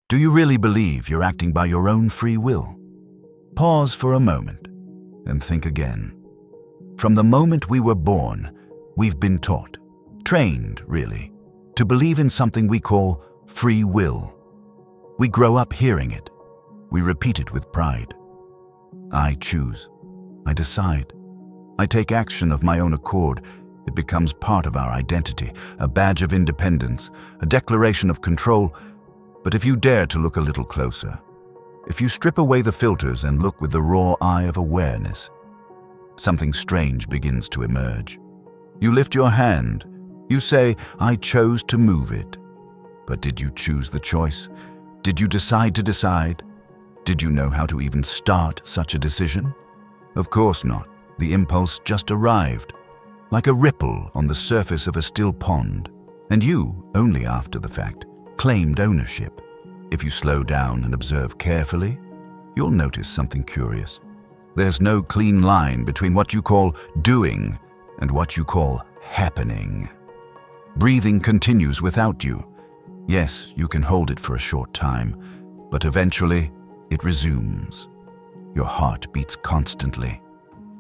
Do you really believe you're acting by your own free will? Pause for a moment and think again. From the moment we were born, we've been taught, trained really, to believe in something we call free will. We grow up hearing it. We repeat it with pride. I choose. I decide. I take action of my own accord. It becomes part of our identity, a badge of independence, a declaration of control. But if you dare to look a little closer, if you strip away the filters and look with the raw eye of awareness, something strange begins to emerge. You lift your hand. You say, I chose to move it. But did you choose the choice? Did you decide to decide? Did you know how to even start such a decision? Of course not. The impulse just arrived, like a ripple on the surface of a still pond, and you, only after the fact, claimed ownership. If you slow down and observe carefully, you'll notice something curious. There's no clean line between what you call doing and what you call happening. Breathing continues without you. Yes, you can hold it for a short time, but eventually it resumes. Your heart beats constantly.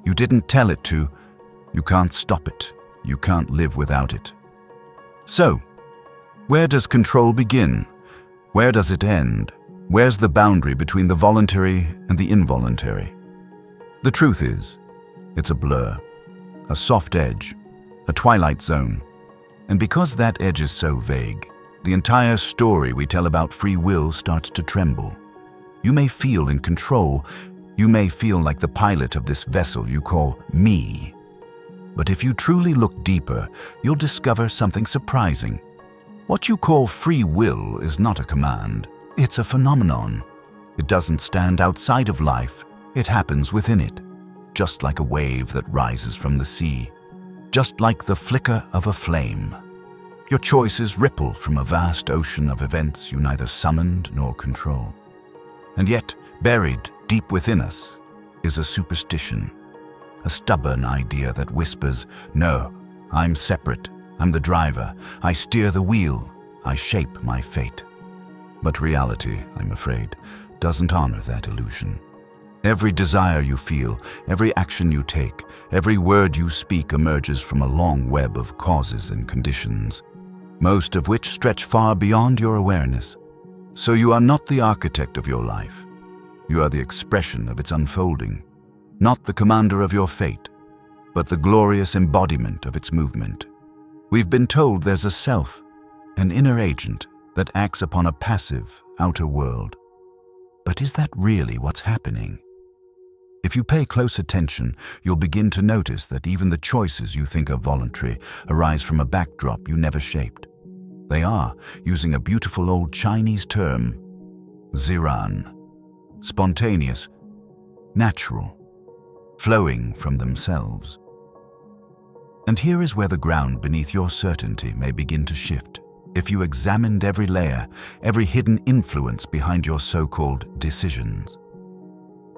You didn't tell it to. You can't stop it. You can't live without it. So, where does control begin? Where does it end? Where's the boundary between the voluntary and the involuntary? The truth is, it's a blur, a soft edge, a twilight zone. And because that edge is so vague, the entire story we tell about free will starts to tremble. You may feel in control. You may feel like the pilot of this vessel you call me. But if you truly look deeper, you'll discover something surprising. What you call free will is not a command. It's a phenomenon. It doesn't stand outside of life. It happens within it, just like a wave that rises from the sea, just like the flicker of a flame. Your choices ripple from a vast ocean of events you neither summoned nor control. And yet, buried deep within us is a superstition, a stubborn idea that whispers, no, I'm separate, I'm the driver, I steer the wheel, I shape my fate. But reality, I'm afraid, doesn't honor that illusion. Every desire you feel, every action you take, every word you speak emerges from a long web of causes and conditions, most of which stretch far beyond your awareness. So you are not the architect of your life. You are the expression of its unfolding, not the commander of your fate, but the glorious embodiment of its movement. We've been told there's a self, an inner agent that acts upon a passive outer world. But is that really what's happening? If you pay close attention, you'll begin to notice that even the choices you think are voluntary arise from a backdrop you never shaped. They are, using a beautiful old Chinese term, ziran, spontaneous, natural, flowing from themselves. And here is where the ground beneath your certainty may begin to shift. If you examined every layer, every hidden influence behind your so-called decisions.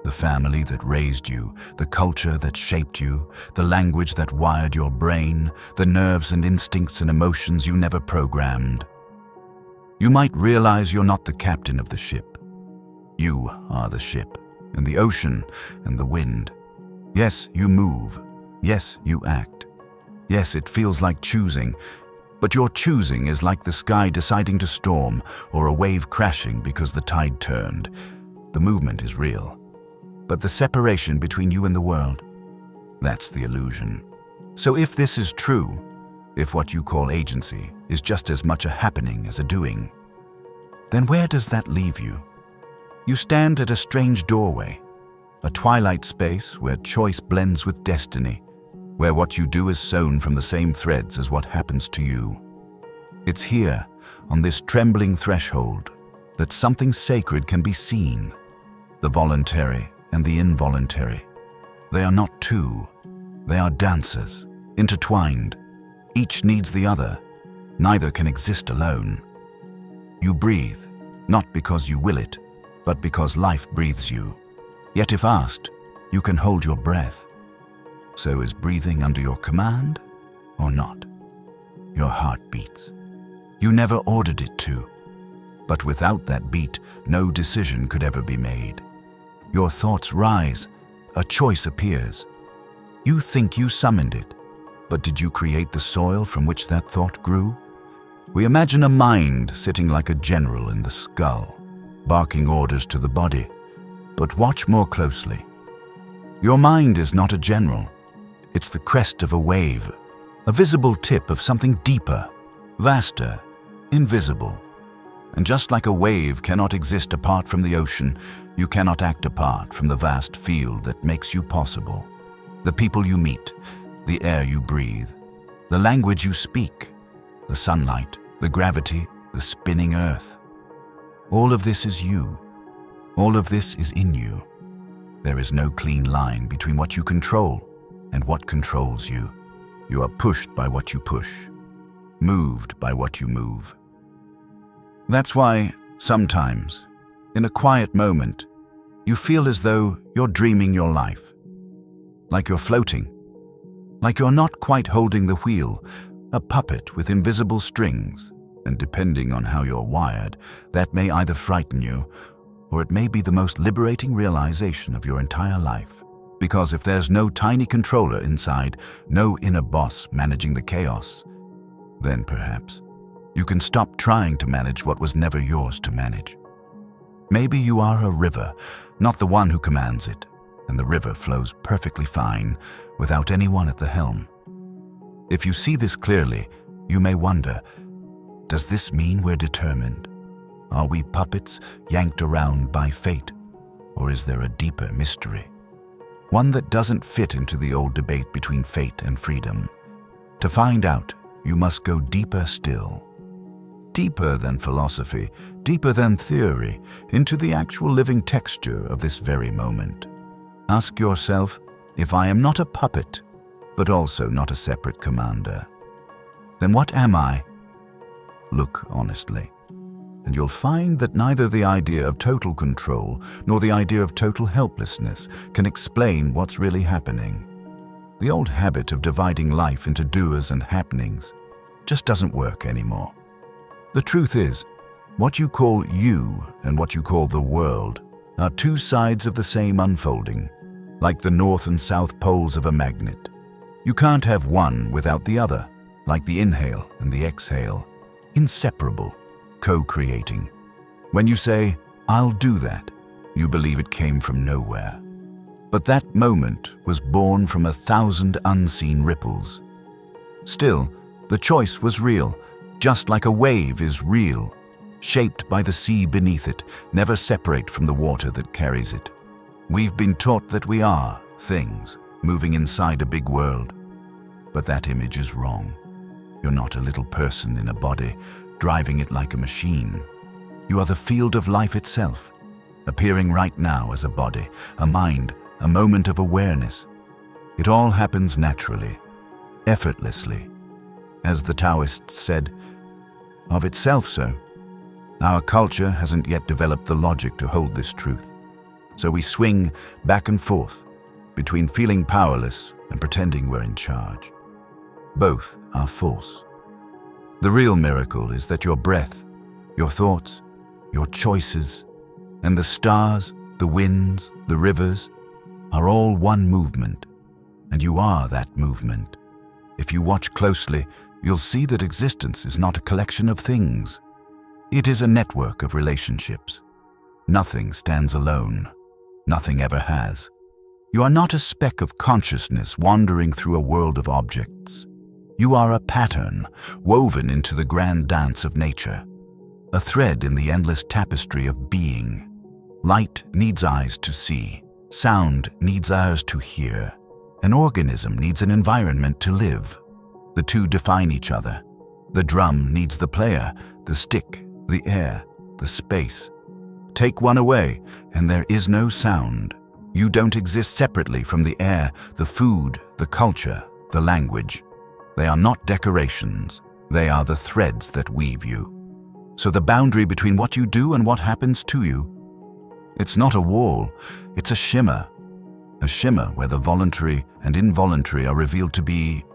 The family that raised you, the culture that shaped you, the language that wired your brain, the nerves and instincts and emotions you never programmed. You might realize you're not the captain of the ship. You are the ship, and the ocean, and the wind. Yes, you move. Yes, you act. Yes, it feels like choosing, but your choosing is like the sky deciding to storm or a wave crashing because the tide turned. The movement is real, but the separation between you and the world, that's the illusion. So if this is true, if what you call agency is just as much a happening as a doing, then where does that leave you? You stand at a strange doorway, a twilight space where choice blends with destiny, where what you do is sewn from the same threads as what happens to you. It's here, on this trembling threshold, that something sacred can be seen, the voluntary and the involuntary. They are not two, they are dancers, intertwined. Each needs the other, neither can exist alone. You breathe, not because you will it, but because life breathes you. Yet if asked, you can hold your breath. So is breathing under your command or not? Your heart beats. You never ordered it to, But without that beat, no decision could ever be made. Your thoughts rise, a choice appears. You think you summoned it, but did you create the soil from which that thought grew? We imagine a mind sitting like a general in the skull, barking orders to the body. But watch more closely. Your mind is not a general. It's the crest of a wave, a visible tip of something deeper, vaster, invisible. And just like a wave cannot exist apart from the ocean, you cannot act apart from the vast field that makes you possible. The people you meet, the air you breathe, the language you speak, the sunlight, the gravity, the spinning earth. All of this is you. All of this is in you. There is no clean line between what you control and what controls you. You are pushed by what you push, moved by what you move. That's why, sometimes, in a quiet moment, you feel as though you're dreaming your life. Like you're floating. Like you're not quite holding the wheel, a puppet with invisible strings. And depending on how you're wired, that may either frighten you, or it may be the most liberating realization of your entire life. Because if there's no tiny controller inside, no inner boss managing the chaos, then perhaps you can stop trying to manage what was never yours to manage. Maybe you are a river, not the one who commands it, and the river flows perfectly fine without anyone at the helm. If you see this clearly, you may wonder, does this mean we're determined? Are we puppets yanked around by fate? Or is there a deeper mystery? One that doesn't fit into the old debate between fate and freedom. To find out, you must go deeper still. Deeper than philosophy, deeper than theory, into the actual living texture of this very moment. Ask yourself, if I am not a puppet, but also not a separate commander, then what am I? Look honestly, and you'll find that neither the idea of total control nor the idea of total helplessness can explain what's really happening. The old habit of dividing life into doers and happenings just doesn't work anymore. The truth is, what you call you and what you call the world are two sides of the same unfolding, like the north and south poles of a magnet. You can't have one without the other, like the inhale and the exhale, inseparable, co-creating. When you say, "I'll do that," you believe it came from nowhere. But that moment was born from 1,000 unseen ripples. Still, the choice was real, just like a wave is real, shaped by the sea beneath it, never separate from the water that carries it. We've been taught that we are things moving inside a big world. But that image is wrong. You're not a little person in a body, driving it like a machine. You are the field of life itself, appearing right now as a body, a mind, a moment of awareness. It all happens naturally, effortlessly. As the Taoists said, of itself so. Our culture hasn't yet developed the logic to hold this truth. So we swing back and forth between feeling powerless and pretending we're in charge. Both are false. The real miracle is that your breath, your thoughts, your choices, and the stars, the winds, the rivers, are all one movement, and you are that movement. If you watch closely, you'll see that existence is not a collection of things. It is a network of relationships. Nothing stands alone. Nothing ever has. You are not a speck of consciousness wandering through a world of objects. You are a pattern woven into the grand dance of nature, a thread in the endless tapestry of being. Light needs eyes to see. Sound needs ears to hear. An organism needs an environment to live. The two define each other. The drum needs the player, the stick, the air, the space. Take one away, and there is no sound. You don't exist separately from the air, the food, the culture, the language. They are not decorations. They are the threads that weave you. So the boundary between what you do and what happens to you, it's not a wall, it's a shimmer where the voluntary and involuntary are revealed to be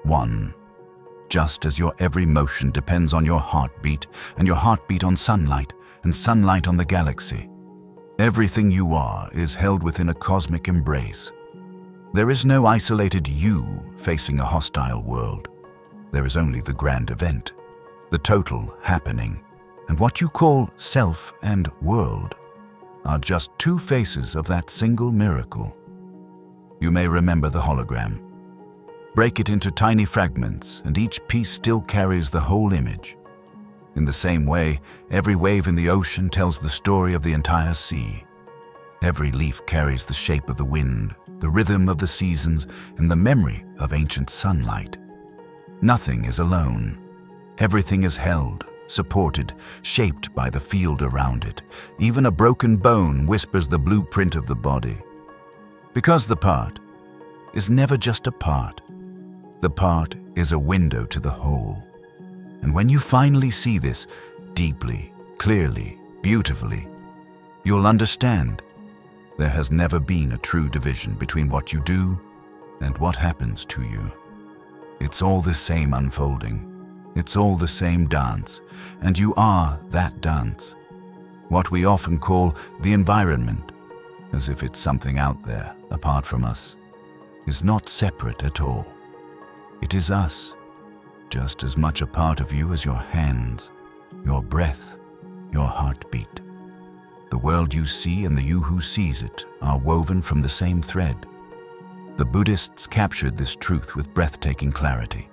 one. just as your every motion depends on your heartbeat, and your heartbeat on sunlight, and sunlight on the galaxy. Everything you are is held within a cosmic embrace. There is no isolated you facing a hostile world. There is only the grand event, the total happening, and what you call self and world are just two faces of that single miracle. You may remember the hologram. Break it into tiny fragments, and each piece still carries the whole image. In the same way, every wave in the ocean tells the story of the entire sea. Every leaf carries the shape of the wind, the rhythm of the seasons, and the memory of ancient sunlight. Nothing is alone. Everything is held, supported, shaped by the field around it. Even a broken bone whispers the blueprint of the body. Because the part is never just a part. The part is a window to the whole. And when you finally see this deeply, clearly, beautifully, you'll understand there has never been a true division between what you do and what happens to you. It's all the same unfolding. It's all the same dance, and you are that dance. What we often call the environment, as if it's something out there, apart from us, is not separate at all. It is us, just as much a part of you as your hands, your breath, your heartbeat. The world you see and the you who sees it are woven from the same thread. The Buddhists captured this truth with breathtaking clarity.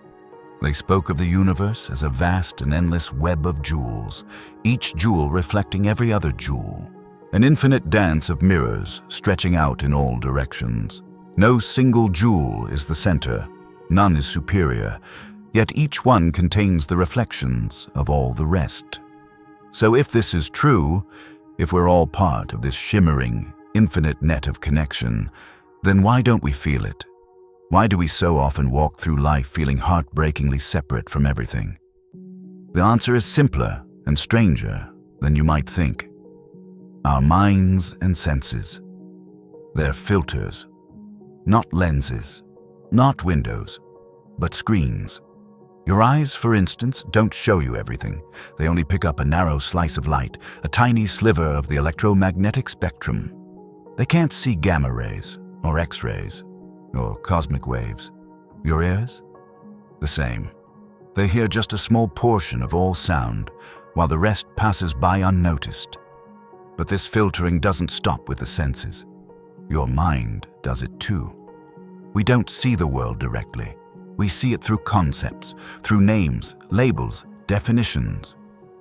They spoke of the universe as a vast and endless web of jewels, each jewel reflecting every other jewel, an infinite dance of mirrors stretching out in all directions. No single jewel is the center, none is superior, yet each one contains the reflections of all the rest. So if this is true, if we're all part of this shimmering, infinite net of connection, then why don't we feel it? Why do we so often walk through life feeling heartbreakingly separate from everything? The answer is simpler and stranger than you might think. Our minds and senses. They're filters, not lenses, not windows, but screens. Your eyes, for instance, don't show you everything. They only pick up a narrow slice of light, a tiny sliver of the electromagnetic spectrum. They can't see gamma rays or X-rays or cosmic waves. Your ears? The same. They hear just a small portion of all sound, while the rest passes by unnoticed. But this filtering doesn't stop with the senses. Your mind does it too. We don't see the world directly. We see it through concepts, through names, labels, definitions.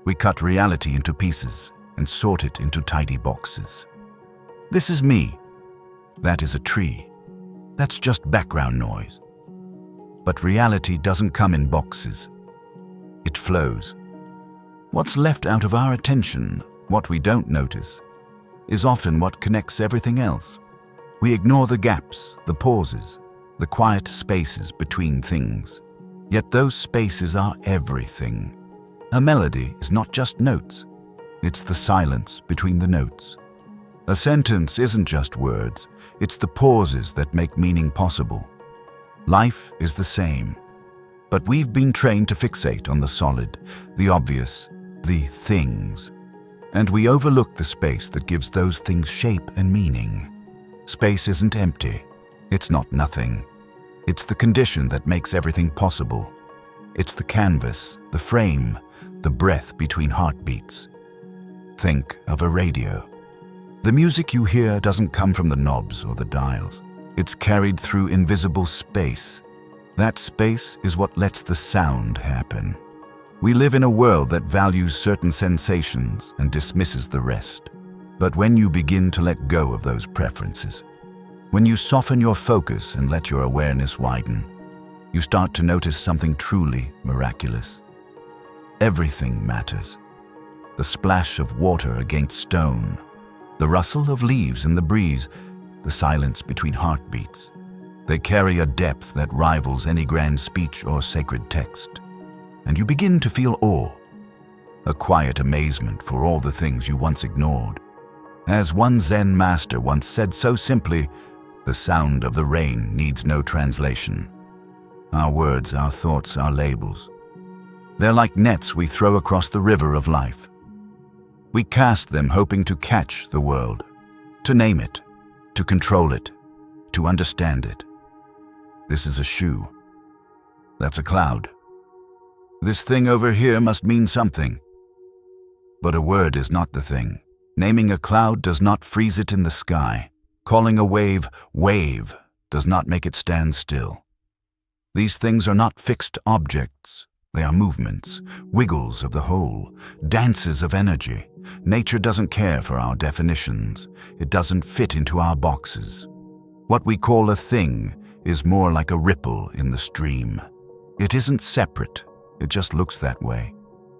We cut reality into pieces and sort it into tidy boxes. This is me. That is a tree. That's just background noise. But reality doesn't come in boxes. It flows. What's left out of our attention, what we don't notice, is often what connects everything else. We ignore the gaps, the pauses, the quiet spaces between things. Yet those spaces are everything. A melody is not just notes. It's the silence between the notes. A sentence isn't just words. It's the pauses that make meaning possible. Life is the same. But we've been trained to fixate on the solid, the obvious, the things. And we overlook the space that gives those things shape and meaning. Space isn't empty. It's not nothing. It's the condition that makes everything possible. It's the canvas, the frame, the breath between heartbeats. Think of a radio. The music you hear doesn't come from the knobs or the dials. It's carried through invisible space. That space is what lets the sound happen. We live in a world that values certain sensations and dismisses the rest. But when you begin to let go of those preferences, when you soften your focus and let your awareness widen, you start to notice something truly miraculous. Everything matters. The splash of water against stone, the rustle of leaves in the breeze, the silence between heartbeats. They carry a depth that rivals any grand speech or sacred text. And you begin to feel awe, a quiet amazement for all the things you once ignored. As one Zen master once said so simply, the sound of the rain needs no translation. Our words, our thoughts, our labels. They're like nets we throw across the river of life. We cast them hoping to catch the world, to name it, to control it, to understand it. This is a shoe. That's a cloud. This thing over here must mean something. But a word is not the thing. Naming a cloud does not freeze it in the sky. Calling a wave, wave, does not make it stand still. These things are not fixed objects. They are movements, wiggles of the whole, dances of energy. Nature doesn't care for our definitions. It doesn't fit into our boxes. What we call a thing is more like a ripple in the stream. It isn't separate. It just looks that way.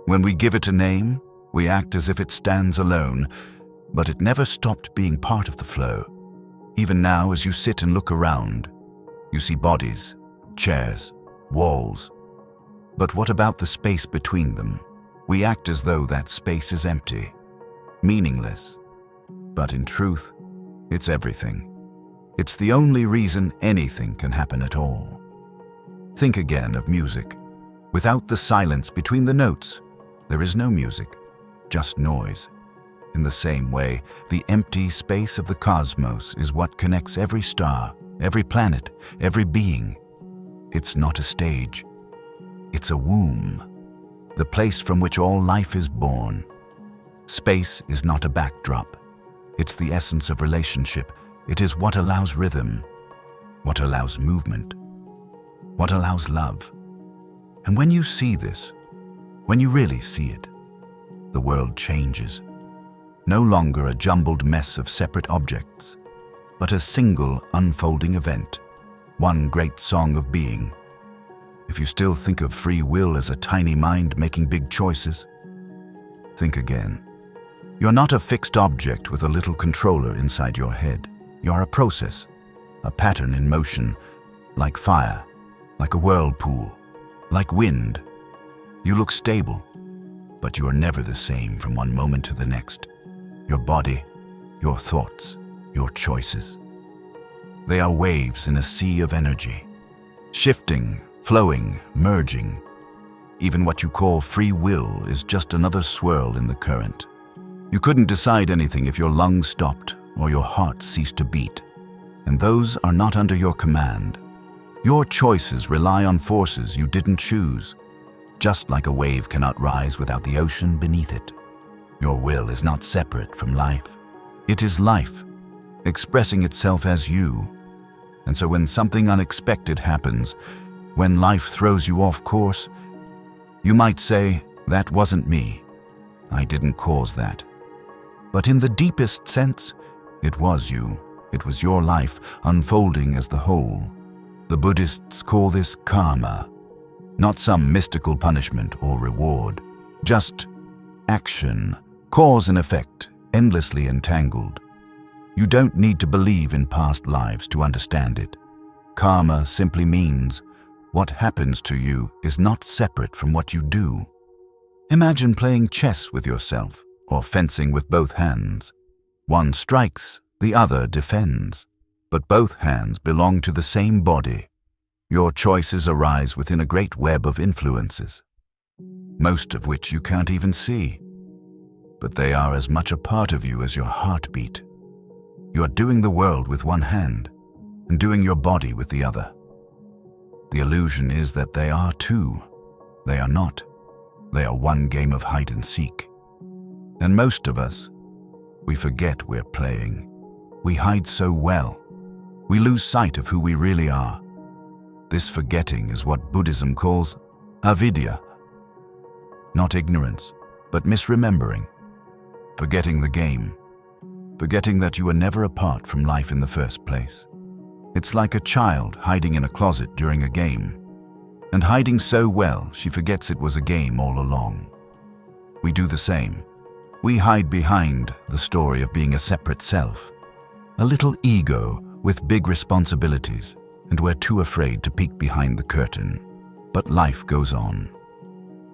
When we give it a name, we act as if it stands alone, but it never stopped being part of the flow. Even now, as you sit and look around, you see bodies, chairs, walls. But what about the space between them? We act as though that space is empty, meaningless. But in truth, it's everything. It's the only reason anything can happen at all. Think again of music. Without the silence between the notes, there is no music, just noise. In the same way, the empty space of the cosmos is what connects every star, every planet, every being. It's not a stage. It's a womb, the place from which all life is born. Space is not a backdrop. It's the essence of relationship. It is what allows rhythm, what allows movement, what allows love. And when you see this, when you really see it, the world changes. No longer a jumbled mess of separate objects, but a single unfolding event, one great song of being. If you still think of free will as a tiny mind making big choices, think again. You're not a fixed object with a little controller inside your head. You're a process, a pattern in motion, like fire, like a whirlpool, like wind. You look stable, but you are never the same from one moment to the next. Your body, your thoughts, your choices. They are waves in a sea of energy, shifting, flowing, merging. Even what you call free will is just another swirl in the current. You couldn't decide anything if your lungs stopped or your heart ceased to beat. And those are not under your command. Your choices rely on forces you didn't choose, just like a wave cannot rise without the ocean beneath it. Your will is not separate from life. It is life, expressing itself as you. And so when something unexpected happens, when life throws you off course, you might say, "That wasn't me. I didn't cause that." But in the deepest sense, it was you. It was your life unfolding as the whole. The Buddhists call this karma, not some mystical punishment or reward, just action, cause and effect, endlessly entangled. You don't need to believe in past lives to understand it. Karma simply means what happens to you is not separate from what you do. Imagine playing chess with yourself or fencing with both hands. One strikes, the other defends, but both hands belong to the same body. Your choices arise within a great web of influences, most of which you can't even see, but they are as much a part of you as your heartbeat. You are doing the world with one hand and doing your body with the other. The illusion is that they are two. They are not. They are one game of hide and seek. And most of us, we forget we're playing. We hide so well. We lose sight of who we really are. This forgetting is what Buddhism calls avidya. Not ignorance, but misremembering. Forgetting the game. Forgetting that you were never apart from life in the first place. It's like a child hiding in a closet during a game, and hiding so well she forgets it was a game all along. We do the same. We hide behind the story of being a separate self, a little ego with big responsibilities, and we're too afraid to peek behind the curtain. But life goes on.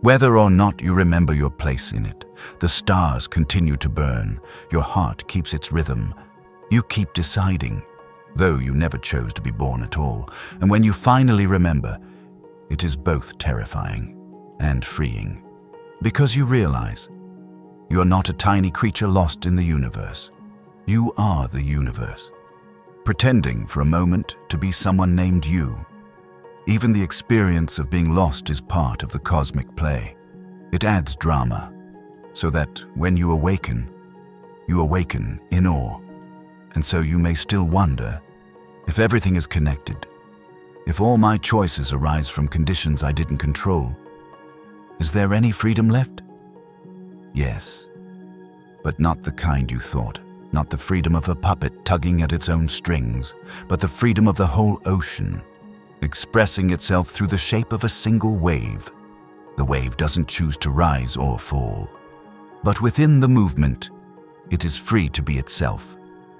Whether or not you remember your place in it, the stars continue to burn, your heart keeps its rhythm. You keep deciding, though you never chose to be born at all. And when you finally remember, it is both terrifying and freeing, because you realize you are not a tiny creature lost in the universe. You are the universe, pretending for a moment to be someone named you. Even the experience of being lost is part of the cosmic play. It adds drama, so that when you awaken in awe. And so you may still wonder if everything is connected, if all my choices arise from conditions I didn't control. Is there any freedom left? Yes, but not the kind you thought. Not the freedom of a puppet tugging at its own strings, but the freedom of the whole ocean, expressing itself through the shape of a single wave. The wave doesn't choose to rise or fall, but within the movement, it is free to be itself,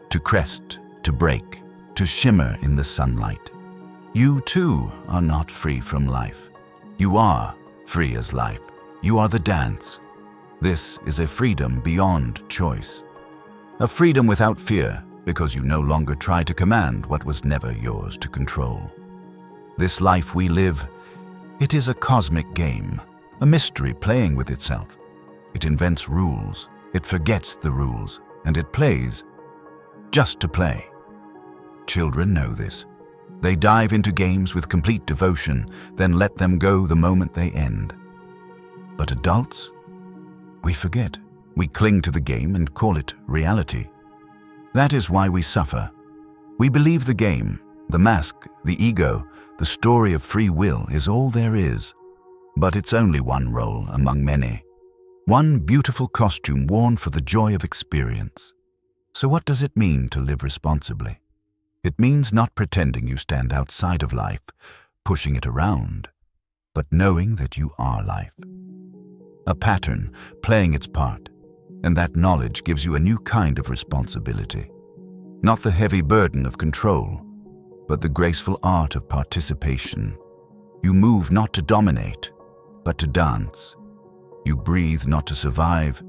to crest, to break, to shimmer in the sunlight. You too are not free from life. You are free as life. You are the dance. This is a freedom beyond choice. A freedom without fear, because you no longer try to command what was never yours to control. This life we live, it is a cosmic game, a mystery playing with itself. It invents rules, it forgets the rules, and it plays just to play. Children know this. They dive into games with complete devotion, then let them go the moment they end. But adults, we forget. We cling to the game and call it reality. That is why we suffer. We believe the game, the mask, the ego, the story of free will is all there is. But it's only one role among many. One beautiful costume worn for the joy of experience. So what does it mean to live responsibly? It means not pretending you stand outside of life, pushing it around, but knowing that you are life. A pattern playing its part. And that knowledge gives you a new kind of responsibility. Not the heavy burden of control, but the graceful art of participation. You move not to dominate, but to dance. You breathe not to survive,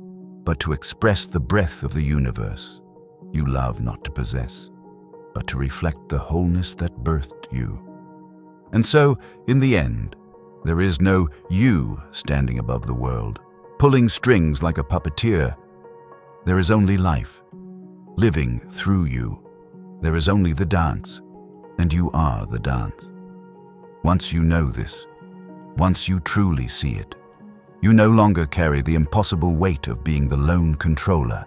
but to express the breath of the universe. You love not to possess, but to reflect the wholeness that birthed you. And so, in the end, there is no you standing above the world, pulling strings like a puppeteer. There is only life, living through you. There is only the dance, and you are the dance. Once you know this, once you truly see it, you no longer carry the impossible weight of being the lone controller.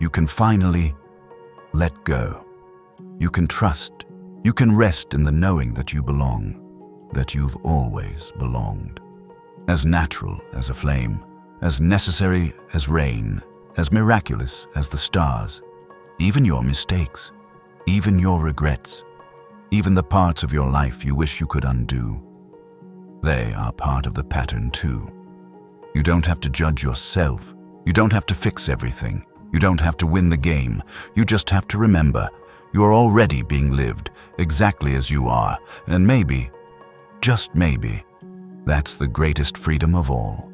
You can finally let go. You can trust. You can rest in the knowing that you belong, that you've always belonged. As natural as a flame, as necessary as rain, as miraculous as the stars. Even your mistakes, even your regrets, even the parts of your life you wish you could undo. They are part of the pattern too. You don't have to judge yourself. You don't have to fix everything. You don't have to win the game. You just have to remember you are already being lived exactly as you are. And maybe, just maybe, that's the greatest freedom of all.